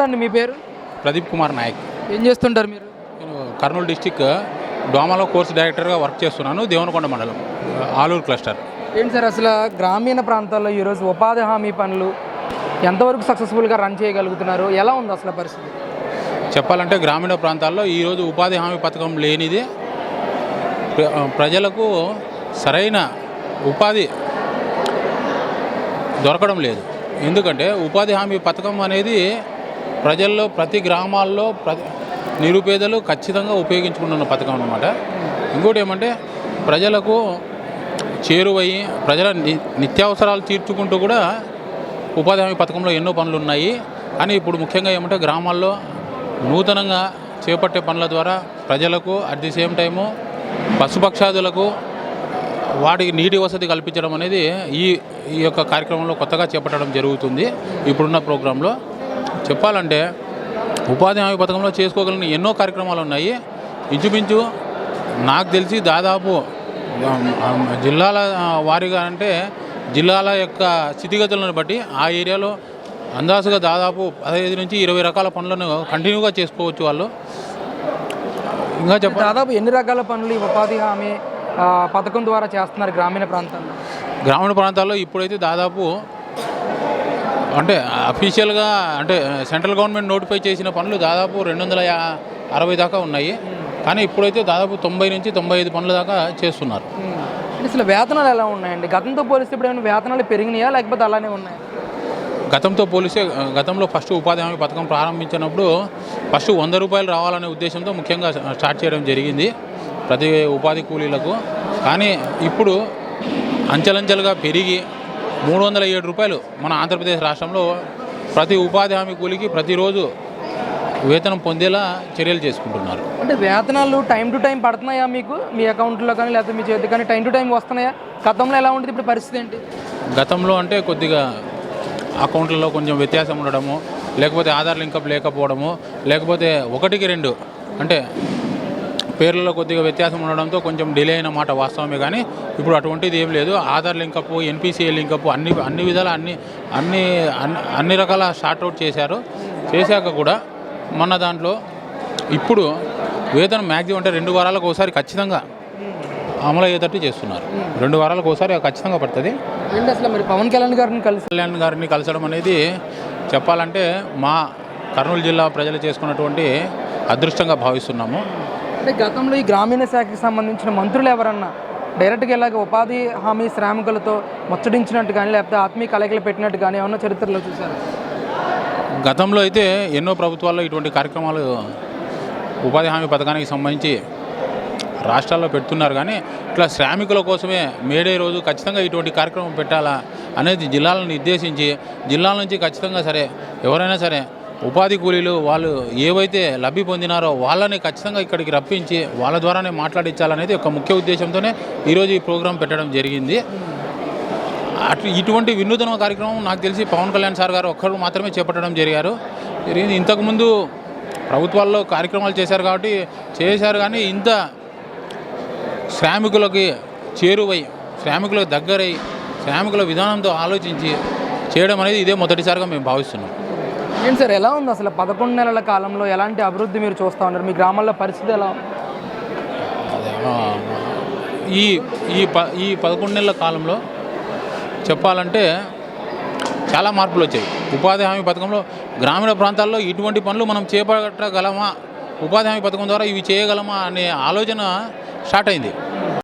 అండి మీ పేరు? ప్రదీప్ కుమార్ నాయక్. ఏం చేస్తుంటారు మీరు? నేను కర్నూలు డిస్టిక్ డోమాలో కోర్స్ డైరెక్టర్గా వర్క్ చేస్తున్నాను. దేవనకొండ మండలం ఆలూరు క్లస్టర్. ఏంటి సార్ అసలు గ్రామీణ ప్రాంతాల్లో ఈరోజు ఉపాధి హామీ పనులు ఎంతవరకు సక్సెస్ఫుల్గా రన్ చేయగలుగుతున్నారు? ఎలా ఉంది అసలు పరిస్థితి? చెప్పాలంటే గ్రామీణ ప్రాంతాల్లో ఈరోజు ఉపాధి హామీ పథకం లేనిది ప్రజలకు సరైన ఉపాధి దొరకడం లేదు. ఎందుకంటే ఉపాధి హామీ పథకం అనేది ప్రజల్లో ప్రతి గ్రామాల్లో నిరుపేదలు ఖచ్చితంగా ఉపయోగించుకుంటున్న పథకం అన్నమాట. ఇంకోటి ఏమంటే ప్రజలకు చేరువయ్యి ప్రజల నిత్యావసరాలు తీర్చుకుంటూ కూడా ఉపాధి హామీ పథకంలో ఎన్నో పనులు ఉన్నాయి. కానీ ఇప్పుడు ముఖ్యంగా ఏమంటే గ్రామాల్లో నూతనంగా చేపట్టే పనుల ద్వారా ప్రజలకు అట్ ది సేమ్ టైము పశుపక్షాదులకు వాటికి నీటి వసతి కల్పించడం అనేది ఈ యొక్క కార్యక్రమంలో కొత్తగా చేపట్టడం జరుగుతుంది. ఇప్పుడున్న ప్రోగ్రాంలో చెప్పాలంటే ఉపాధి హామీ పథకంలో చేసుకోగలిగిన ఎన్నో కార్యక్రమాలు ఉన్నాయి. ఇంచుమించు నాకు తెలిసి దాదాపు జిల్లాల వారీగా అంటే జిల్లాల యొక్క స్థితిగతులను బట్టి ఆ ఏరియాలో అందాజుగా దాదాపు 15 నుంచి 20 రకాల పనులను కంటిన్యూగా చేసుకోవచ్చు వాళ్ళు. ఇంకా దాదాపు ఎన్ని రకాల పనులు ఈ ఉపాధి హామీ పథకం ద్వారా చేస్తున్నారు గ్రామీణ ప్రాంతాల్లో? గ్రామీణ ప్రాంతాల్లో ఇప్పుడైతే దాదాపు అంటే అఫీషియల్గా అంటే సెంట్రల్ గవర్నమెంట్ నోటిఫై చేసిన పనులు దాదాపు 260 దాకా ఉన్నాయి. కానీ ఇప్పుడైతే దాదాపు 90 నుంచి 95 పనుల దాకా చేస్తున్నారు. అసలు వేతనాలు ఎలా ఉన్నాయండి? గతంతో పోలిస్తే ఇప్పుడు ఏమైనా వేతనాలు పెరిగినాయా లేకపోతే అలానే ఉన్నాయి? గతంతో పోలిస్తే గతంలో ఫస్ట్ ఉపాధి హామీ పథకం ప్రారంభించినప్పుడు ఫస్ట్ 100 రూపాయలు రావాలనే ఉద్దేశంతో ముఖ్యంగా స్టార్ట్ చేయడం జరిగింది ప్రతి ఉపాధి కూలీలకు. కానీ ఇప్పుడు అంచెలంచెలుగా పెరిగి 307 రూపాయలు మన ఆంధ్రప్రదేశ్ రాష్ట్రంలో ప్రతి ఉపాధి హామీ కూలీకి ప్రతిరోజు వేతనం పొందేలా చర్యలు చేసుకుంటున్నారు. అంటే వేతనాలు టైం టు టైం పడుతున్నాయా మీకు మీ అకౌంట్లో కానీ లేకపోతే మీ చేతి కానీ టైం టు టైం వస్తున్నాయా? గతంలో ఎలా ఉంటుంది, ఇప్పుడు పరిస్థితి ఏంటి? గతంలో అంటే కొద్దిగా అకౌంట్లలో కొంచెం వ్యత్యాసం ఉండడము, లేకపోతే ఆధార్ లింకప్ లేకపోవడము, లేకపోతే 1కి 2 అంటే పేర్లలో కొద్దిగా వ్యత్యాసం ఉండడంతో కొంచెం డిలే అయిన మాట వాస్తవమే. కానీ ఇప్పుడు అటువంటిది ఏం లేదు. ఆధార్ లింకప్, ఎన్పిసిఐ లింకప్ అన్ని విధాల అన్ని రకాల షార్ట్అవుట్ చేశాక కూడా మన దాంట్లో ఇప్పుడు వేతనం మ్యాక్సిమం అంటే 2 వారాలకు ఒకసారి ఖచ్చితంగా అమలు అయ్యేటట్టు చేస్తున్నారు. 2 వారాలకు ఒకసారి ఖచ్చితంగా పడుతుంది. ఏంటి అసలు మరి పవన్ కళ్యాణ్ గారిని కలసడం అనేది చెప్పాలంటే మా కర్నూలు జిల్లా ప్రజలు చేసుకున్నటువంటి అదృష్టంగా భావిస్తున్నాము. అంటే గతంలో ఈ గ్రామీణ శాఖకి సంబంధించిన మంత్రులు ఎవరన్నా డైరెక్ట్గా ఇలాగ ఉపాధి హామీ శ్రామికులతో ముచ్చటించినట్టు కానీ లేకపోతే ఆత్మీయ కలయికలు పెట్టినట్టు కానీ ఏమన్నా చరిత్రలో చూశారు? గతంలో అయితే ఎన్నో ప్రభుత్వాల్లో ఇటువంటి కార్యక్రమాలు ఉపాధి హామీ పథకానికి సంబంధించి రాష్ట్రాల్లో పెడుతున్నారు. కానీ ఇట్లా శ్రామికుల కోసమే మేడే రోజు ఖచ్చితంగా ఇటువంటి కార్యక్రమం పెట్టాలా అనేది జిల్లాలను నిర్దేశించి జిల్లాల నుంచి ఖచ్చితంగా సరే ఎవరైనా సరే ఉపాధి కూలీలు వాళ్ళు ఏవైతే లబ్ధి పొందినారో వాళ్ళని ఖచ్చితంగా ఇక్కడికి రప్పించి వాళ్ళ ద్వారానే మాట్లాడించాలనేది ఒక ముఖ్య ఉద్దేశంతోనే ఈరోజు ఈ ప్రోగ్రాం పెట్టడం జరిగింది. ఇటువంటి వినూతన కార్యక్రమం నాకు తెలిసి పవన్ కళ్యాణ్ సార్ గారు ఒక్కరు మాత్రమే చేపట్టడం జరిగింది. ఇంతకుముందు ప్రభుత్వాల్లో కార్యక్రమాలు చేశారు కానీ ఇంత శ్రామికులకి చేరువై శ్రామికులకు దగ్గరై శ్రామికుల విధానంతో ఆలోచించి చేయడం అనేది ఇదే మొదటిసారిగా మేము భావిస్తున్నాం. ఏంటి సార్ ఎలా ఉంది అసలు 11 నెలల కాలంలో ఎలాంటి అభివృద్ధి మీరు చూస్తూ ఉన్నారు? మీ గ్రామాల్లో పరిస్థితి ఎలా ఉంది? ఈ 11 నెలల కాలంలో చెప్పాలంటే చాలా మార్పులు వచ్చాయి. ఉపాధి హామీ పథకంలో గ్రామీణ ప్రాంతాల్లో ఇటువంటి పనులు మనం చేపట్టగలమా, ఉపాధి హామీ పథకం ద్వారా ఇవి చేయగలమా అనే ఆలోచన స్టార్ట్ అయింది.